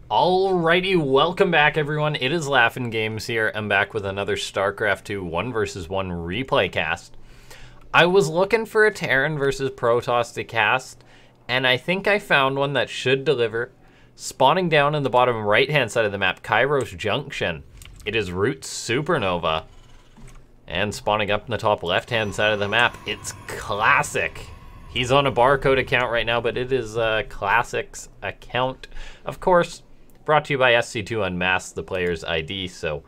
Alrighty, welcome back everyone. It is LaughNgamez here. I'm back with another Starcraft 2 1 vs 1 replay cast. I was looking for a Terran versus Protoss to cast, and I think I found one that should deliver. Spawning down in the bottom right hand side of the map, Kairos Junction. It is Root SuperNova. And spawning up in the top left hand side of the map, it's Classic. He's on a barcode account right now, but it is Classic's account. Of course, brought to you by SC2 Unmasked, the player's ID, so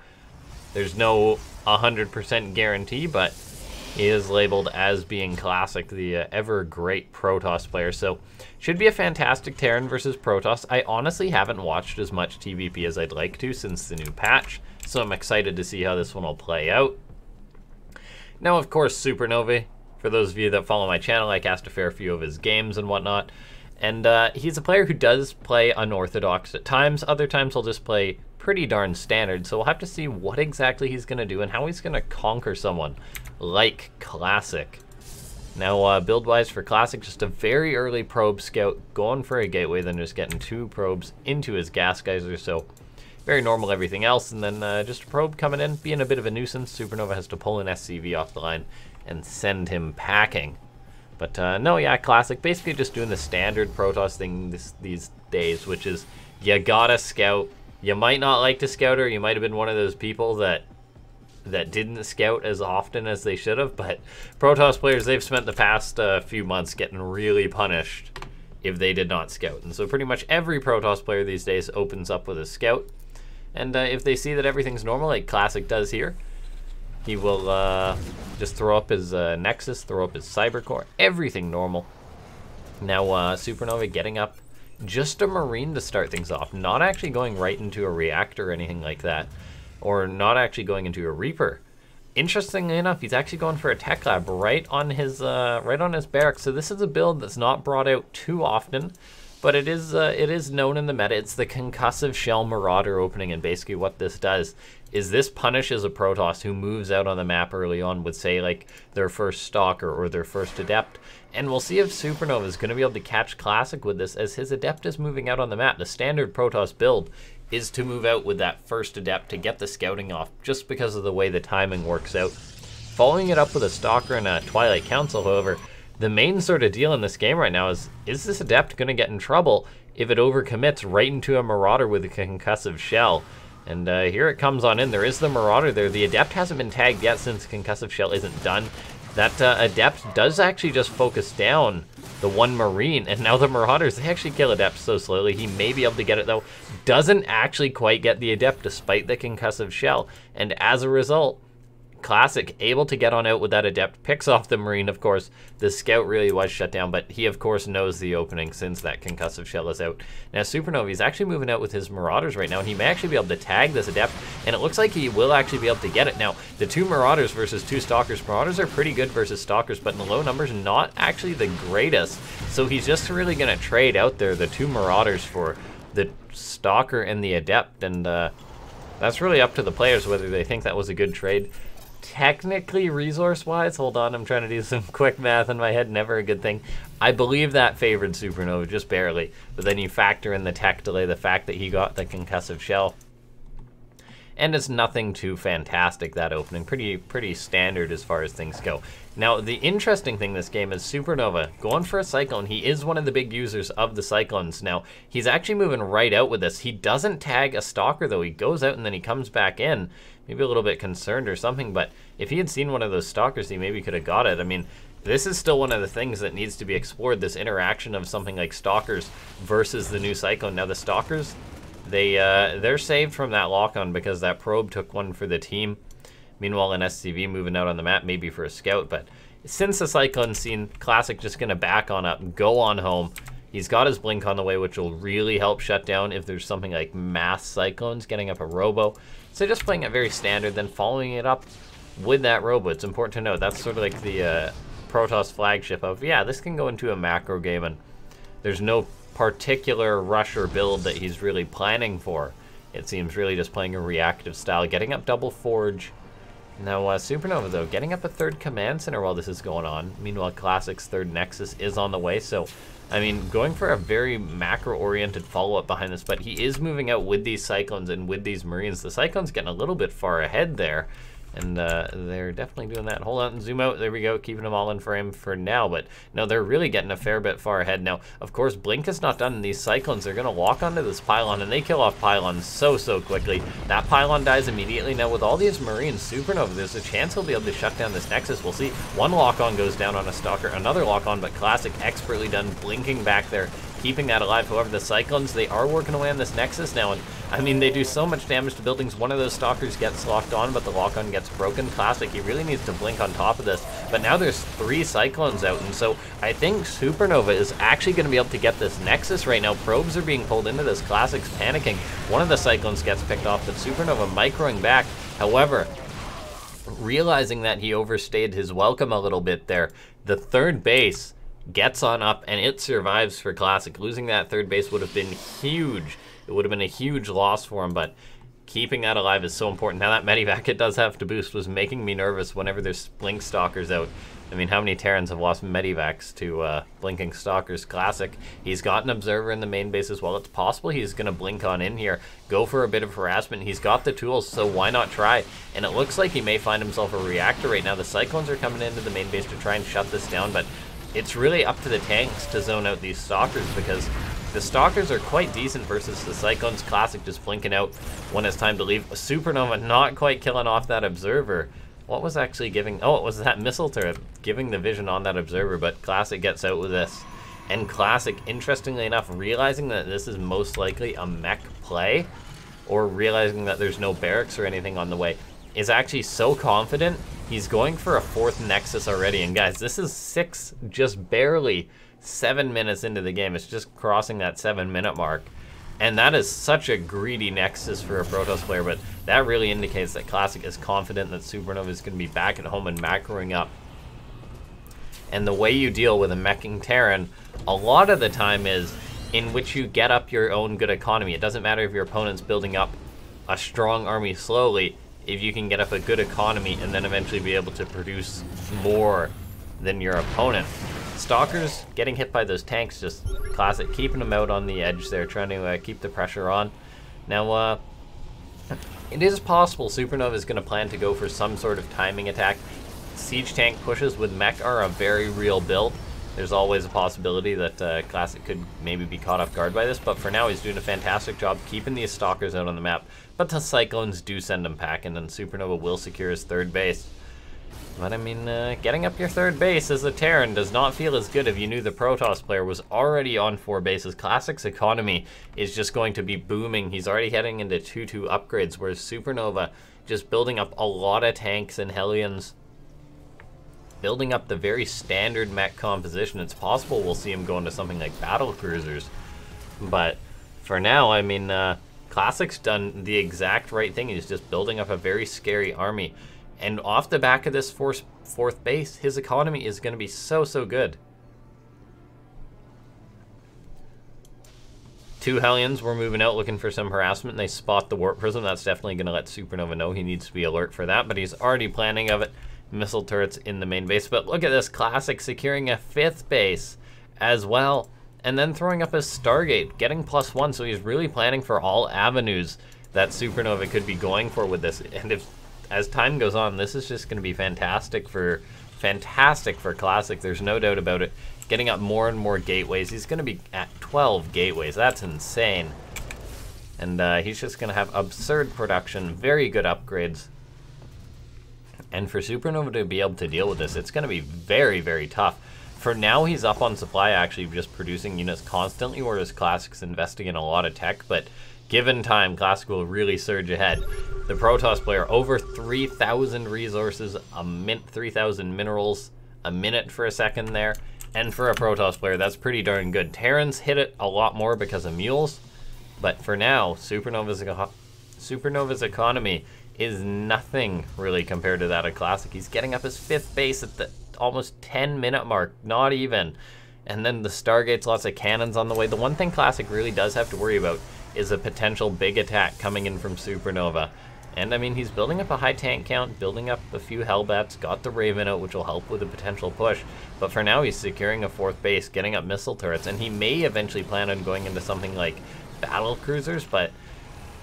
there's no 100% guarantee, but he is labeled as being Classic, the ever great Protoss player. So should be a fantastic Terran versus Protoss. I honestly haven't watched as much TvP as I'd like to since the new patch, so I'm excited to see how this one will play out. Now, of course, SuperNova, for those of you that follow my channel, I cast a fair few of his games and whatnot. And he's a player who does play unorthodox at times. Other times he'll just play pretty darn standard. So we'll have to see what exactly he's going to do and how he's going to conquer someone like Classic. Now, build-wise for Classic, just a very early probe scout, going for a gateway, then just getting 2 probes into his gas geyser. So very normal everything else. And then just a probe coming in, being a bit of a nuisance. SuperNova has to pull an SCV off the line and send him packing. But no, yeah, Classic, basically just doing the standard Protoss thing these days, which is you gotta scout. You might not like to scout, or you might have been one of those people that didn't scout as often as they should have, but Protoss players, they've spent the past few months getting really punished if they did not scout. And so pretty much every Protoss player these days opens up with a scout. And if they see that everything's normal, like Classic does here, he will just throw up his Nexus, throw up his Cybercore, everything normal. Now, SuperNova getting up just a Marine to start things off, not actually going right into a Reactor or anything like that, or not actually going into a Reaper. Interestingly enough, he's actually going for a Tech Lab right on his barracks. So this is a build that's not brought out too often, but it is known in the meta. It's the Concussive Shell Marauder opening, and basically what this does is this punishes a Protoss who moves out on the map early on with, say, like their first Stalker or their first Adept. And we'll see if SuperNova is going to be able to catch Classic with this, as his Adept is moving out on the map. The standard Protoss build is to move out with that first Adept to get the scouting off, just because of the way the timing works out. Following it up with a Stalker and a Twilight Council, however, the main sort of deal in this game right now is this Adept going to get in trouble if it overcommits right into a Marauder with a Concussive Shell? And here it comes on in. There is the Marauder there. The Adept hasn't been tagged yet since Concussive Shell isn't done. That Adept does actually just focus down the one Marine, and now the Marauders, they actually kill Adept so slowly. He may be able to get it though. Doesn't actually quite get the Adept despite the Concussive Shell, and as a result, Classic able to get on out with that Adept, picks off the Marine. Of course, the Scout really was shut down, but he of course knows the opening since that Concussive Shell is out. Now SuperNova, he's actually moving out with his Marauders right now, and he may actually be able to tag this Adept, and it looks like he will actually be able to get it. Now, the 2 Marauders versus 2 Stalkers. Marauders are pretty good versus Stalkers, but in the low numbers, not actually the greatest. So he's just really gonna trade out there the 2 Marauders for the Stalker and the Adept, and that's really up to the players whether they think that was a good trade. Technically, resource-wise, hold on, I'm trying to do some quick math in my head, never a good thing. I believe that favored SuperNova, just barely. But then you factor in the tech delay, the fact that he got the Concussive Shell. And it's nothing too fantastic, that opening. Pretty standard as far as things go. Now, the interesting thing this game is SuperNova going for a Cyclone. He is one of the big users of the Cyclones. Now, he's actually moving right out with this. He doesn't tag a Stalker, though. He goes out and then he comes back in. Maybe a little bit concerned or something, but if he had seen one of those Stalkers, he maybe could have got it. I mean, this is still one of the things that needs to be explored, this interaction of something like Stalkers versus the new Cyclone. Now, the Stalkers, they're saved from that lock-on because that probe took one for the team. Meanwhile, an SCV moving out on the map, maybe for a scout, but since the Cyclone scene, Classic just gonna back on up, go on home. He's got his Blink on the way, which will really help shut down if there's something like mass Cyclones getting up a Robo. So just playing it very standard, then following it up with that Robo. It's important to note, that's sort of like the Protoss flagship of, yeah, this can go into a macro game, and there's no particular rush or build that he's really planning for. It seems really just playing a reactive style, getting up double Forge. Now, SuperNova, though, getting up a 3rd Command Center while this is going on. Meanwhile, Classic's 3rd Nexus is on the way, so I mean, going for a very macro-oriented follow-up behind this, but he is moving out with these Cyclones and with these Marines. The Cyclones getting a little bit far ahead there, and they're definitely doing that. Hold on, zoom out. There we go, keeping them all in frame for now, but no, they're really getting a fair bit far ahead now. Of course, Blink is not done, and these Cyclones are going to walk onto this pylon, and they kill off pylons so quickly. That pylon dies immediately. Now, with all these Marines, SuperNova, there's a chance he'll be able to shut down this Nexus. We'll see. One lock-on goes down on a Stalker, another lock-on, but Classic expertly done, blinking back there, keeping that alive. However, the Cyclones, they are working away on this Nexus now, and I mean, they do so much damage to buildings. One of those Stalkers gets locked on, but the lock-on gets broken. Classic, he really needs to blink on top of this, but now there's 3 Cyclones out, and so I think SuperNova is actually going to be able to get this Nexus right now. Probes are being pulled into this. Classic's panicking. One of the Cyclones gets picked off, but SuperNova microing back. However, realizing that he overstayed his welcome a little bit there, the 3rd base gets on up, and it survives for Classic. Losing that 3rd base would have been huge. It would have been a huge loss for him, but keeping that alive is so important. Now that Medivac, it does have to boost, was making me nervous whenever there's Blink Stalkers out. I mean, how many Terrans have lost Medivacs to Blinking Stalkers? Classic. He's got an Observer in the main base as well. It's possible he's going to blink on in here, go for a bit of harassment. He's got the tools, so why not try? And it looks like he may find himself a reactor right now. The Cyclones are coming into the main base to try and shut this down, but it's really up to the tanks to zone out these Stalkers, because the Stalkers are quite decent versus the Cyclones. Classic just blinking out when it's time to leave. SuperNova not quite killing off that Observer. What was actually giving... Oh, it was that missile turret giving the vision on that Observer, but Classic gets out with this. And Classic, interestingly enough, realizing that this is most likely a mech play, or realizing that there's no barracks or anything on the way, is actually so confident he's going for a 4th Nexus already. And guys, this is just barely 7 minutes into the game. It's just crossing that 7-minute mark. And that is such a greedy Nexus for a Protoss player, but that really indicates that Classic is confident that SuperNova is going to be back at home and macroing up. And the way you deal with a meching Terran, a lot of the time is in which you get up your own good economy. It doesn't matter if your opponent's building up a strong army slowly, if you can get up a good economy and then eventually be able to produce more than your opponent. Stalkers getting hit by those tanks, just Classic keeping them out on the edge there, trying to keep the pressure on. Now, it is possible SuperNova is going to plan to go for some sort of timing attack. Siege tank pushes with Mech are a very real build. There's always a possibility that Classic could maybe be caught off guard by this, but for now he's doing a fantastic job keeping these Stalkers out on the map. But the Cyclones do send him packing, and SuperNova will secure his 3rd base. But I mean, getting up your 3rd base as a Terran does not feel as good if you knew the Protoss player was already on 4 bases. Classic's economy is just going to be booming. He's already heading into 2-2 upgrades, whereas SuperNova just building up a lot of tanks and Hellions, building up the very standard mech composition. It's possible we'll see him go into something like battle cruisers. But for now, I mean, Classic's done the exact right thing. He's just building up a very scary army. And off the back of this 4th base, his economy is going to be so good. 2 Hellions were moving out looking for some harassment. They spot the Warp Prism. That's definitely going to let SuperNova know he needs to be alert for that, but he's already planning of it. Missile turrets in the main base. But look at this, Classic securing a 5th base as well, and then throwing up his Stargate, getting +1, so he's really planning for all avenues that SuperNova could be going for with this. And if as time goes on, this is just going to be fantastic for Classic. There's no doubt about it. Getting up more and more gateways. He's going to be at 12 gateways. That's insane. And he's just going to have absurd production, very good upgrades. And for SuperNova to be able to deal with this, it's going to be very tough. For now, he's up on supply, actually just producing units constantly, whereas Classic's investing in a lot of tech, but given time, Classic will really surge ahead. The Protoss player, over 3,000 resources, 3,000 minerals, a minute for a second there. And for a Protoss player, that's pretty darn good. Terrans hit it a lot more because of mules, but for now, SuperNova's economy is nothing really compared to that of Classic. He's getting up his 5th base at the almost 10-minute mark, not even. And then the Stargates, lots of cannons on the way. The one thing Classic really does have to worry about is a potential big attack coming in from SuperNova. And I mean, he's building up a high tank count, building up a few Hellbats, got the Raven out, which will help with a potential push. But for now, he's securing a 4th base, getting up missile turrets, and he may eventually plan on going into something like battle cruisers. But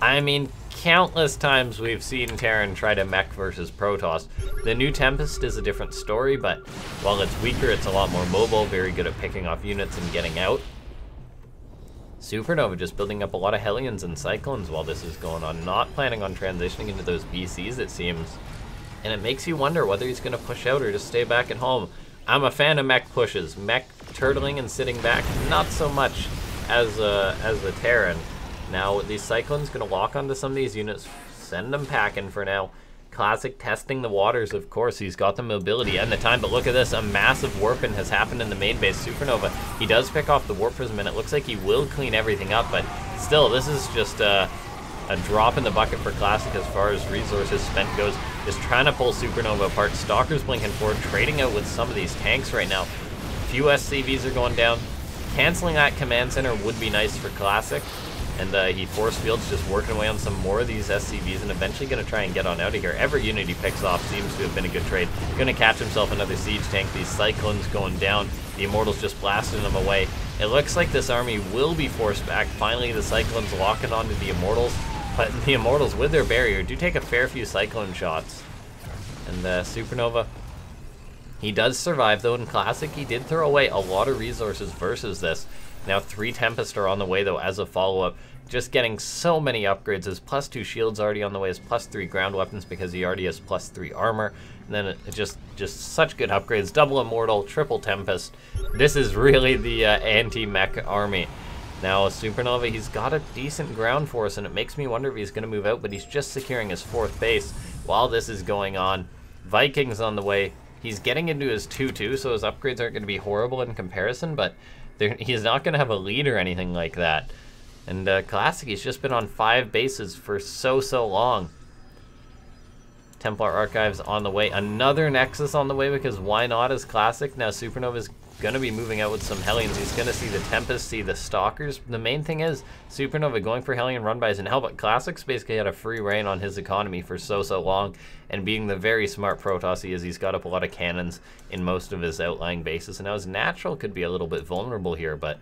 I mean, countless times we've seen Terran try to mech versus Protoss. The new Tempest is a different story, but while it's weaker, it's a lot more mobile, very good at picking off units and getting out. SuperNova just building up a lot of Hellions and Cyclones while this is going on, not planning on transitioning into those BCs, it seems. And it makes you wonder whether he's going to push out or just stay back at home. I'm a fan of mech pushes. Mech turtling and sitting back, not so much as a Terran. Now, these Cyclones going to lock onto some of these units, send them packing for now. Classic testing the waters, of course. He's got the mobility and the time, but look at this. A massive warping has happened in the main base. SuperNova, he does pick off the warp prism, and it looks like he will clean everything up, but still, this is just a drop in the bucket for Classic as far as resources spent goes. Just trying to pull SuperNova apart. Stalker's blinking forward, trading out with some of these tanks right now. A few SCVs are going down. Canceling that command center would be nice for Classic. And he force fields, just working away on some more of these SCVs, and eventually going to try and get on out of here. Every unit he picks off seems to have been a good trade. Going to catch himself another siege tank. These Cyclones going down. The Immortals just blasting them away. It looks like this army will be forced back. Finally, the Cyclones locking onto the Immortals. But the Immortals, with their barrier, do take a fair few Cyclone shots. And SuperNova, he does survive, though. In Classic, he did throw away a lot of resources versus this. Now 3 Tempest are on the way, though, as a follow-up. Just getting so many upgrades. His +2 shields already on the way. His +3 ground weapons because he already has +3 armor. And then it just such good upgrades. Double Immortal, triple Tempest. This is really the anti-mech army. Now SuperNova, he's got a decent ground force, and it makes me wonder if he's going to move out, but he's just securing his 4th base while this is going on. Vikings on the way. He's getting into his 2-2, so his upgrades aren't going to be horrible in comparison, but he's not going to have a lead or anything like that. And Classic, he's just been on 5 bases for so long. Templar Archives on the way. Another Nexus on the way, because why not as Classic? Now SuperNova's going to be moving out with some Hellions. He's going to see the Tempest, see the Stalkers. The main thing is SuperNova going for Hellion run-bys, and hell, but Classic's basically had a free reign on his economy for so long, and being the very smart Protoss he is, he's got up a lot of cannons in most of his outlying bases, and now his natural could be a little bit vulnerable here, but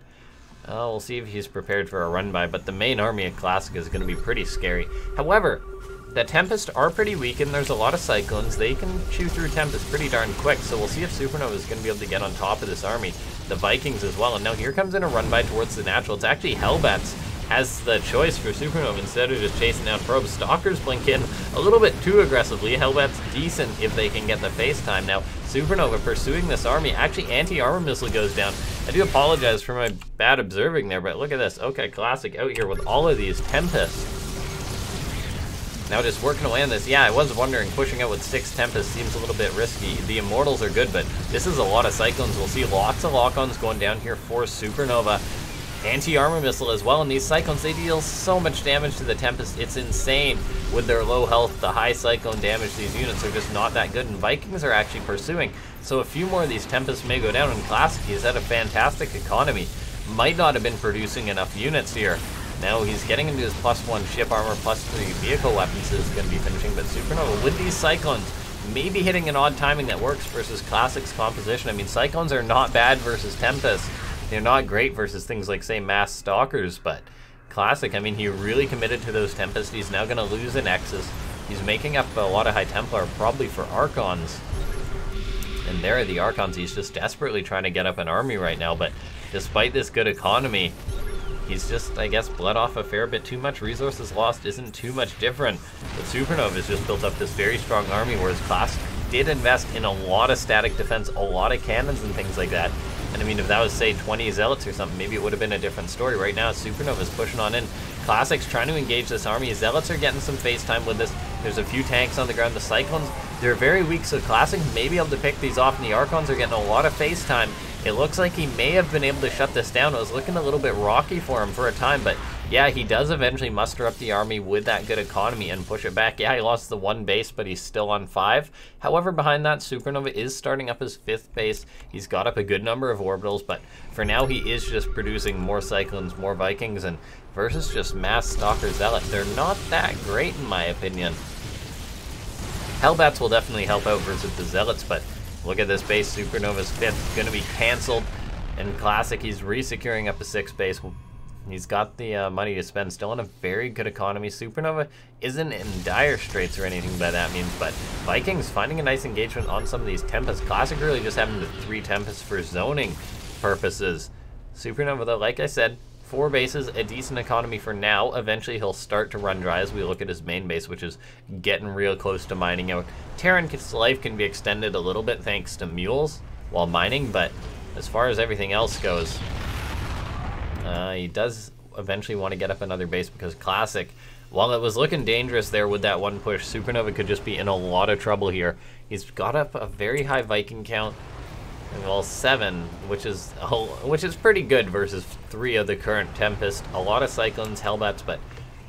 we'll see if he's prepared for a run-by. But the main army of Classic is going to be pretty scary. However, the Tempest are pretty weak, and there's a lot of Cyclones. They can chew through Tempest pretty darn quick, so we'll see if SuperNova is going to be able to get on top of this army. The Vikings as well, and now here comes in a run-by towards the natural. It's actually Hellbats as the choice for SuperNova instead of just chasing down probes. Stalkers blink in a little bit too aggressively. Hellbats decent if they can get the face time. Now SuperNova pursuing this army. Actually, anti-armor missile goes down. I do apologize for my bad observing there, but look at this. Okay, Classic out here with all of these Tempests. Now just working away on this. Yeah, I was wondering, pushing out with 6 Tempests seems a little bit risky. The Immortals are good, but this is a lot of Cyclones. We'll see lots of lock-ons going down here for SuperNova. Anti-armor missile as well, and these Cyclones, they deal so much damage to the Tempest. It's insane. With their low health, the high Cyclone damage, these units are just not that good, and Vikings are actually pursuing. So a few more of these Tempests may go down. In Classic, he's had a fantastic economy. Might not have been producing enough units here. Now he's getting into his +1 ship armor, +3 vehicle weapons is going to be finishing, but SuperNova with these Cyclones maybe hitting an odd timing that works versus Classic's composition. I mean, Cyclones are not bad versus Tempest. They're not great versus things like, say, Mass Stalkers, but Classic, I mean, he really committed to those Tempest. He's now going to lose a Nexus. He's making up a lot of High Templar, probably for Archons. And there are the Archons. He's just desperately trying to get up an army right now, but despite this good economy, he's just, I guess, bled off a fair bit too much. Resources lost isn't too much different. But SuperNova has just built up this very strong army, whereas Classic did invest in a lot of static defense, a lot of cannons and things like that. And I mean, if that was, say, 20 Zealots or something, maybe it would have been a different story. Right now, SuperNova's pushing on in. Classic's trying to engage this army. Zealots are getting some face time with this. There's a few tanks on the ground. The Cyclones, they're very weak, so Classic may be able to pick these off, and the Archons are getting a lot of face time. It looks like he may have been able to shut this down. It was looking a little bit rocky for him for a time, but yeah, he does eventually muster up the army with that good economy and push it back. Yeah, he lost the 1 base, but he's still on 5. However, behind that, SuperNova is starting up his 5th base. He's got up a good number of orbitals, but for now, he is just producing more Cyclones, more Vikings, and versus just mass Stalker Zealot. They're not that great in my opinion. Hellbats will definitely help out versus the Zealots, but look at this base. SuperNova's 5th going to be canceled. And Classic, he's re-securing up a 6th base. He's got the money to spend, still in a very good economy. SuperNova isn't in dire straits or anything by that means, but Vikings finding a nice engagement on some of these Tempests. Classic really just having the 3 Tempests for zoning purposes. SuperNova, though, like I said, 4 bases, a decent economy for now. Eventually he'll start to run dry as we look at his main base, which is getting real close to mining out. Terran's life can be extended a little bit thanks to mules while mining, but as far as everything else goes, he does eventually want to get up another base because Classic, while it was looking dangerous there with that one push, SuperNova could just be in a lot of trouble here. He's got up a very high Viking count, well 7, which is pretty good versus 3 of the current Tempest. A lot of Cyclones, Hellbats, but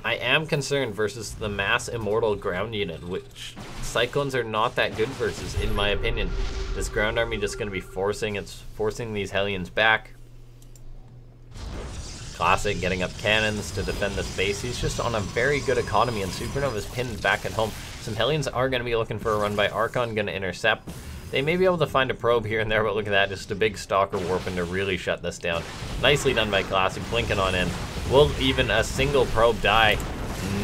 I am concerned versus the mass Immortal ground unit, which Cyclones are not that good versus, in my opinion. This ground army just going to be forcing these Hellions back. Classic getting up cannons to defend this base. He's just on a very good economy, and SuperNova's pinned back at home. Some Hellions are going to be looking for a run by Archon, going to intercept. They may be able to find a probe here and there, but look at that, just a big Stalker warping to really shut this down. Nicely done by Classic, blinking on in. Will even a single probe die?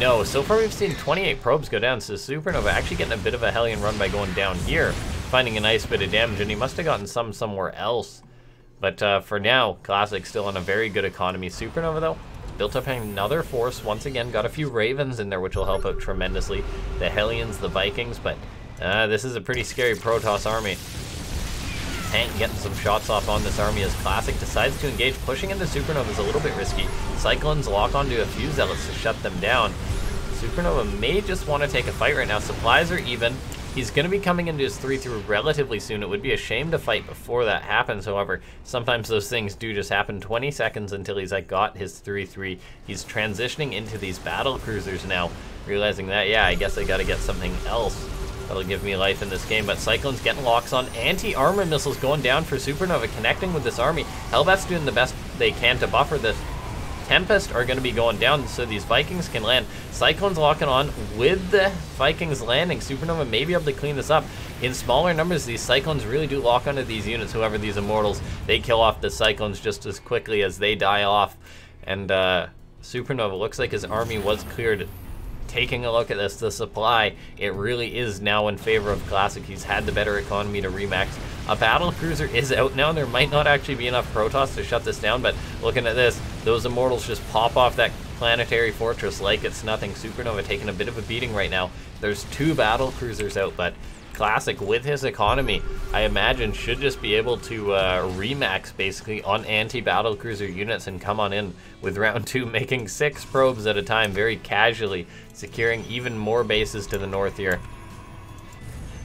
No. So far we've seen 28 probes go down, so SuperNova actually getting a bit of a Hellion run by going down here, finding a nice bit of damage, and he must have gotten some somewhere else. But for now, Classic still on a very good economy. SuperNova, though, built up another force. Once again, got a few Ravens in there, which will help out tremendously. The Hellions, the Vikings, but this is a pretty scary Protoss army. Tank getting some shots off on this army as Classic decides to engage. Pushing into SuperNova is a little bit risky. Cyclones lock onto a few Zealots to shut them down. SuperNova may just want to take a fight right now. Supplies are even. He's going to be coming into his 3-3 relatively soon. It would be a shame to fight before that happens. However, sometimes those things do just happen. 20 seconds until he's got his 3-3. He's transitioning into these battle cruisers now, realizing that, yeah, I guess I got to get something else that'll give me life in this game. But Cyclone's getting locks on. Anti-armor missiles going down for SuperNova, connecting with this army. Hellbat's doing the best they can to buffer this. Tempest are going to be going down so these Vikings can land. Cyclone's locking on with the Vikings landing. SuperNova may be able to clean this up. In smaller numbers, these Cyclones really do lock onto these units. However, these Immortals, they kill off the Cyclones just as quickly as they die off. And SuperNova looks like his army was cleared. Taking a look at this, the supply, it really is now in favor of Classic. He's had the better economy to remax. A battle cruiser is out now. There might not actually be enough Protoss to shut this down, but looking at this, those Immortals just pop off that planetary fortress like it's nothing. SuperNova taking a bit of a beating right now. There's 2 battle cruisers out, but Classic, with his economy, I imagine should just be able to remax basically on anti-battle cruiser units and come on in with round 2, making 6 probes at a time very casually, securing even more bases to the north here.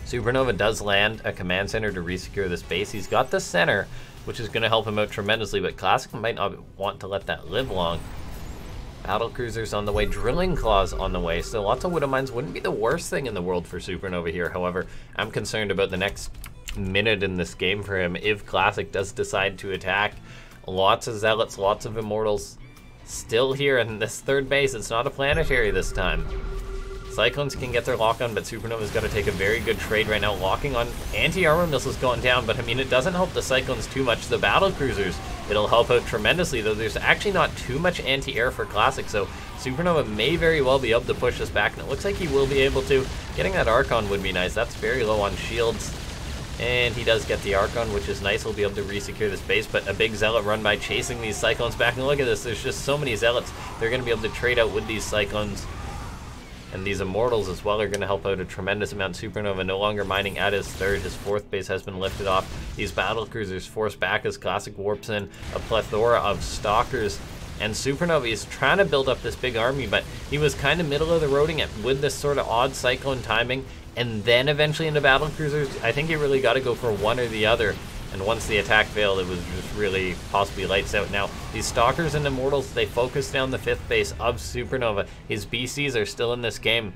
SuperNova does land a command center to resecure this base. He's got the center, which is going to help him out tremendously, but Classic might not want to let that live long. Battle cruisers on the way, drilling claws on the way, so lots of Widow Mines wouldn't be the worst thing in the world for SuperNova here. However, I'm concerned about the next minute in this game for him if Classic does decide to attack. Lots of Zealots, lots of Immortals still here in this 3rd base. It's not a planetary this time. Cyclones can get their lock on, but SuperNova's got to take a very good trade right now. Locking on anti-armor missiles going down, but I mean, it doesn't help the Cyclones too much. The battle cruisers, it'll help out tremendously, though there's actually not too much anti-air for Classic, so SuperNova may very well be able to push this back, and it looks like he will be able to. Getting that Archon would be nice. That's very low on shields, and he does get the Archon, which is nice. He'll be able to resecure this base, but a big Zealot run by chasing these Cyclones back, and look at this, there's just so many Zealots. They're going to be able to trade out with these Cyclones. And these Immortals as well are going to help out a tremendous amount. SuperNova no longer mining at his 3rd. His 4th base has been lifted off. These battle cruisers forced back as Classic warps in a plethora of Stalkers. And SuperNova is trying to build up this big army, but he was kind of middle of the roading it with this sort of odd Cyclone timing. And then eventually into battle cruisers, I think he really got to go for one or the other. And once the attack failed, it was just really possibly lights out. Now, these Stalkers and Immortals, they focus down the 5th base of SuperNova. His BCs are still in this game.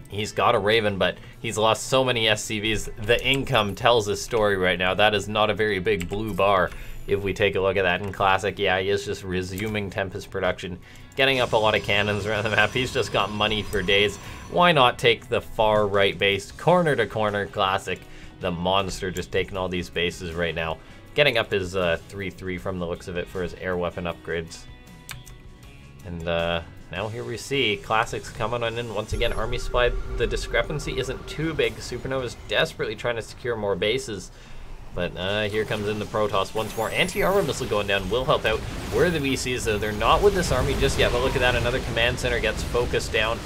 He's got a Raven, but he's lost so many SCVs. The income tells his story right now. That is not a very big blue bar if we take a look at that in Classic. Yeah, he is just resuming Tempest production, getting up a lot of cannons around the map. He's just got money for days. Why not take the far right base, corner to corner? Classic, the monster, just taking all these bases right now. Getting up his 3-3 from the looks of it for his air weapon upgrades. And now here we see Classic's coming on in once again. Army supply, the discrepancy isn't too big. SuperNova's desperately trying to secure more bases. But here comes in the Protoss once more. Anti-armor missile going down will help out. Where are the VCs though? They're not with this army just yet, but look at that. Another command center gets focused down.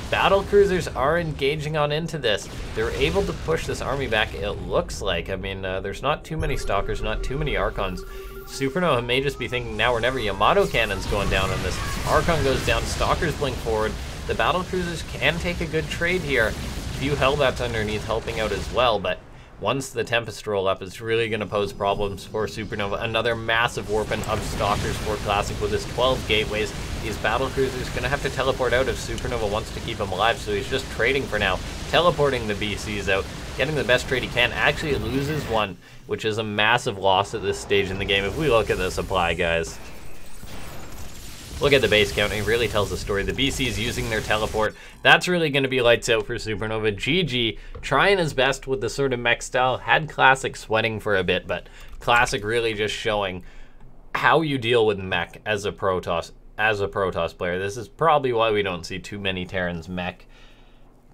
Battle cruisers are engaging on into this. They're able to push this army back, it looks like. I mean, there's not too many Stalkers, not too many Archons. SuperNova may just be thinking now or never. Yamato cannon's going down on this. Archon goes down, Stalkers blink forward. The battle cruisers can take a good trade here. A few Hellbats underneath helping out as well, but once the Tempest roll up, it's really going to pose problems for SuperNova. Another massive warping of Stalkers for Classic with his 12 gateways. These battle cruisers going to have to teleport out if SuperNova wants to keep him alive, so he's just trading for now. Teleporting the BCs out, getting the best trade he can. Actually loses one, which is a massive loss at this stage in the game. If we look at the supply, guys, look at the base count. It really tells the story. The BCs using their teleport. That's really going to be lights out for SuperNova. GG, trying his best with the sort of mech style. Had Classic sweating for a bit, but Classic really just showing how you deal with mech as a Protoss player. This is probably why we don't see too many Terrans mech.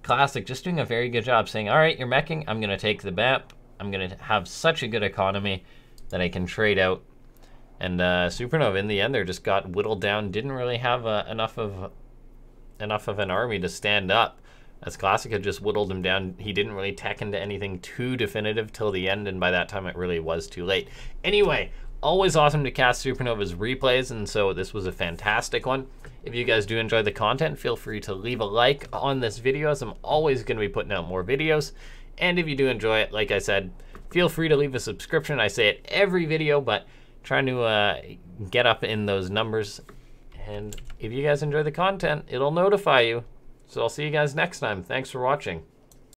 Classic just doing a very good job saying, all right, you're meching. I'm going to take the map. I'm going to have such a good economy that I can trade out. And SuperNova, in the end, there just got whittled down. Didn't really have enough of an army to stand up. As Classic had just whittled him down, he didn't really tech into anything too definitive till the end, and by that time it really was too late. Anyway, always awesome to cast SuperNova's replays, and so this was a fantastic one. If you guys do enjoy the content, feel free to leave a like on this video, as I'm always going to be putting out more videos. And if you do enjoy it, like I said, feel free to leave a subscription. I say it every video, but trying to get up in those numbers. And if you guys enjoy the content, it'll notify you. So I'll see you guys next time. Thanks for watching.